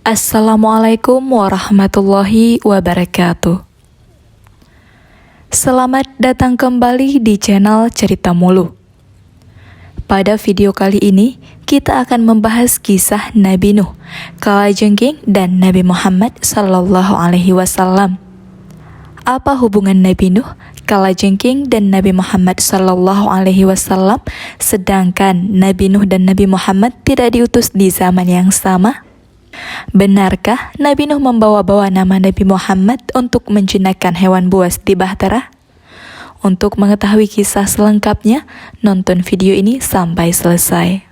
Assalamualaikum warahmatullahi wabarakatuh. Selamat datang kembali di channel Cerita Mulu. Pada video kali ini, kita akan membahas kisah Nabi Nuh, Kalajengking, dan Nabi Muhammad SAW. Apa hubungan Nabi Nuh, Kalajengking, dan Nabi Muhammad SAW, sedangkan Nabi Nuh dan Nabi Muhammad tidak diutus di zaman yang sama? Benarkah Nabi Nuh membawa-bawa nama Nabi Muhammad untuk menjinakkan hewan buas di Bahtera? Untuk mengetahui kisah selengkapnya, nonton video ini sampai selesai.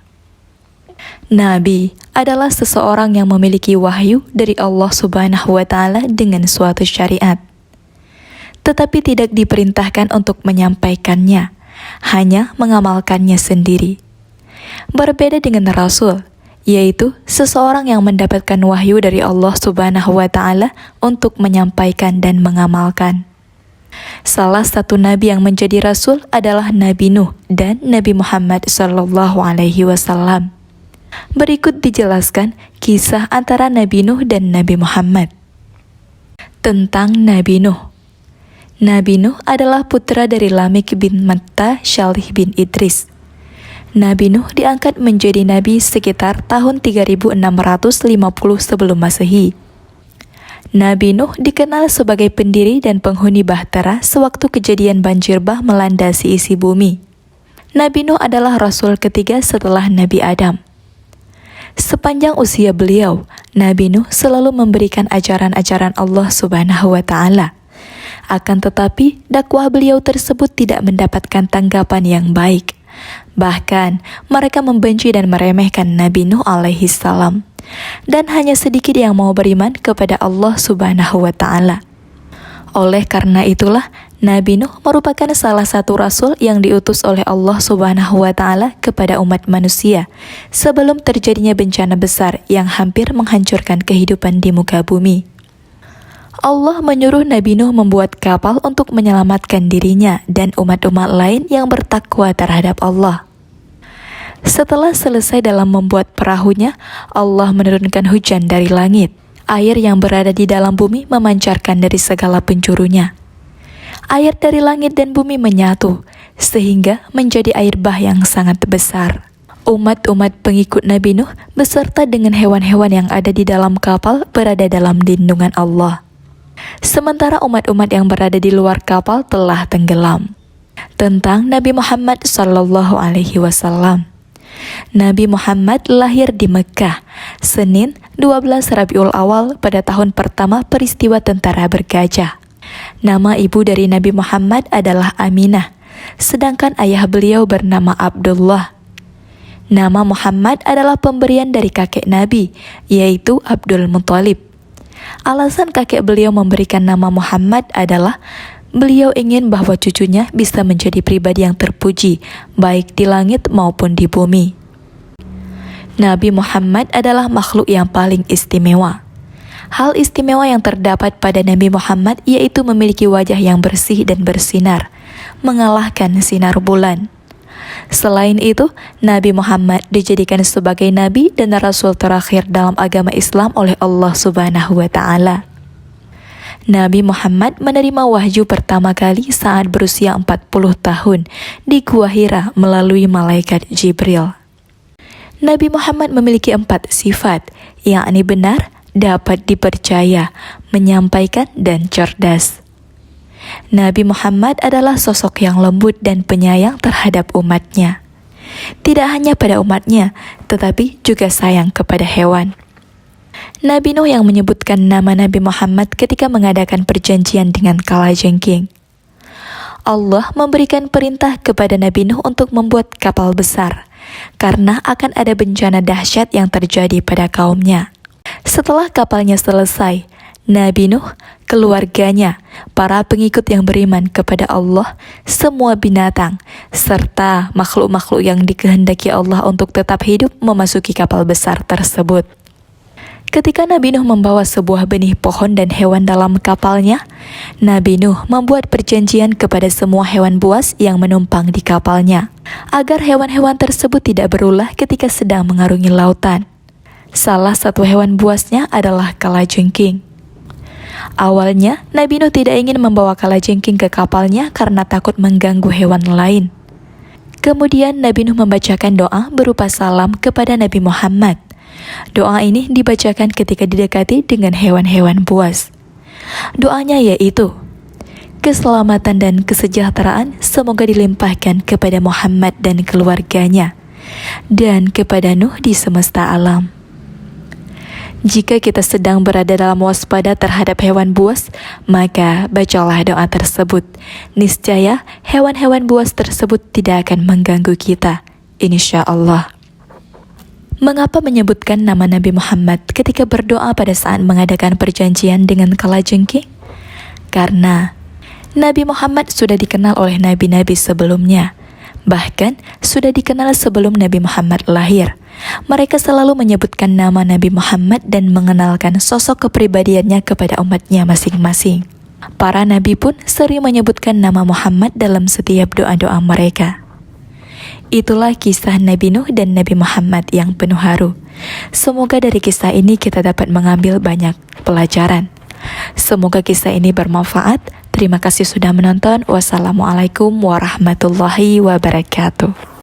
Nabi adalah seseorang yang memiliki wahyu dari Allah Subhanahu wa Ta'ala dengan suatu syariat, tetapi tidak diperintahkan untuk menyampaikannya, hanya mengamalkannya sendiri. Berbeda dengan Rasul, yaitu seseorang yang mendapatkan wahyu dari Allah Subhanahu wa Ta'ala untuk menyampaikan dan mengamalkan. Salah satu nabi yang menjadi rasul adalah Nabi Nuh dan Nabi Muhammad SAW. Berikut dijelaskan kisah antara Nabi Nuh dan Nabi Muhammad. Tentang Nabi Nuh. Nabi Nuh adalah putra dari Lamik bin Matta Syalih bin Idris. Nabi Nuh diangkat menjadi nabi sekitar tahun 3650 sebelum Masehi. Nabi Nuh dikenal sebagai pendiri dan penghuni Bahtera sewaktu kejadian banjir bah melanda seisi bumi. Nabi Nuh adalah rasul ketiga setelah Nabi Adam. Sepanjang usia beliau, Nabi Nuh selalu memberikan ajaran-ajaran Allah Subhanahu wa Ta'ala. Akan tetapi, dakwah beliau tersebut tidak mendapatkan tanggapan yang baik. Bahkan, mereka membenci dan meremehkan Nabi Nuh alaihi salam. Dan hanya sedikit yang mau beriman kepada Allah Subhanahu wa Ta'ala. Oleh karena itulah, Nabi Nuh merupakan salah satu rasul yang diutus oleh Allah Subhanahu wa Ta'ala kepada umat manusia sebelum terjadinya bencana besar yang hampir menghancurkan kehidupan di muka bumi. Allah menyuruh Nabi Nuh membuat kapal untuk menyelamatkan dirinya dan umat-umat lain yang bertakwa terhadap Allah. Setelah selesai dalam membuat perahunya, Allah menurunkan hujan dari langit. Air yang berada di dalam bumi memancarkan dari segala penjurunya. Air dari langit dan bumi menyatu, sehingga menjadi air bah yang sangat besar. Umat-umat pengikut Nabi Nuh beserta dengan hewan-hewan yang ada di dalam kapal berada dalam lindungan Allah. Sementara umat-umat yang berada di luar kapal telah tenggelam. Tentang Nabi Muhammad SAW. Nabi Muhammad lahir di Mekah, Senin 12 Rabiul Awal pada tahun pertama peristiwa tentara bergajah. Nama ibu dari Nabi Muhammad adalah Aminah, sedangkan ayah beliau bernama Abdullah. Nama Muhammad adalah pemberian dari kakek Nabi, yaitu Abdul Muthalib. Alasan kakek beliau memberikan nama Muhammad adalah beliau ingin bahwa cucunya bisa menjadi pribadi yang terpuji, baik di langit maupun di bumi. Nabi Muhammad adalah makhluk yang paling istimewa. Hal istimewa yang terdapat pada Nabi Muhammad yaitu memiliki wajah yang bersih dan bersinar, mengalahkan sinar bulan. Selain itu, Nabi Muhammad dijadikan sebagai nabi dan rasul terakhir dalam agama Islam oleh Allah Subhanahu wa Ta'ala. Nabi Muhammad menerima wahyu pertama kali saat berusia 40 tahun di Gua Hira melalui malaikat Jibril. Nabi Muhammad memiliki 4 sifat, yakni benar, dapat dipercaya, menyampaikan, dan cerdas. Nabi Muhammad adalah sosok yang lembut dan penyayang terhadap umatnya. Tidak hanya pada umatnya, tetapi juga sayang kepada hewan. Nabi Nuh yang menyebutkan nama Nabi Muhammad ketika mengadakan perjanjian dengan Kalajengking. Allah memberikan perintah kepada Nabi Nuh untuk membuat kapal besar, karena akan ada bencana dahsyat yang terjadi pada kaumnya. Setelah kapalnya selesai, Nabi Nuh, keluarganya, para pengikut yang beriman kepada Allah, semua binatang, serta makhluk-makhluk yang dikehendaki Allah untuk tetap hidup memasuki kapal besar tersebut. Ketika Nabi Nuh membawa sebuah benih pohon dan hewan dalam kapalnya, Nabi Nuh membuat perjanjian kepada semua hewan buas yang menumpang di kapalnya, agar hewan-hewan tersebut tidak berulah ketika sedang mengarungi lautan. Salah satu hewan buasnya adalah kalajengking. Awalnya, Nabi Nuh tidak ingin membawa kalajengking ke kapalnya karena takut mengganggu hewan lain. Kemudian Nabi Nuh membacakan doa berupa salam kepada Nabi Muhammad. Doa ini dibacakan ketika didekati dengan hewan-hewan buas. Doanya yaitu, keselamatan dan kesejahteraan semoga dilimpahkan kepada Muhammad dan keluarganya, dan kepada Nuh di semesta alam. Jika kita sedang berada dalam waspada terhadap hewan buas, maka bacalah doa tersebut. Niscaya hewan-hewan buas tersebut tidak akan mengganggu kita, insya Allah. Mengapa menyebutkan nama Nabi Muhammad ketika berdoa pada saat mengadakan perjanjian dengan kalajengking? Karena Nabi Muhammad sudah dikenal oleh nabi-nabi sebelumnya. Bahkan sudah dikenal sebelum Nabi Muhammad lahir. Mereka selalu menyebutkan nama Nabi Muhammad dan mengenalkan sosok kepribadiannya kepada umatnya masing-masing. Para nabi pun sering menyebutkan nama Muhammad dalam setiap doa-doa mereka. Itulah kisah Nabi Nuh dan Nabi Muhammad yang penuh haru. Semoga dari kisah ini kita dapat mengambil banyak pelajaran. Semoga kisah ini bermanfaat. Terima kasih sudah menonton. Wassalamualaikum warahmatullahi wabarakatuh.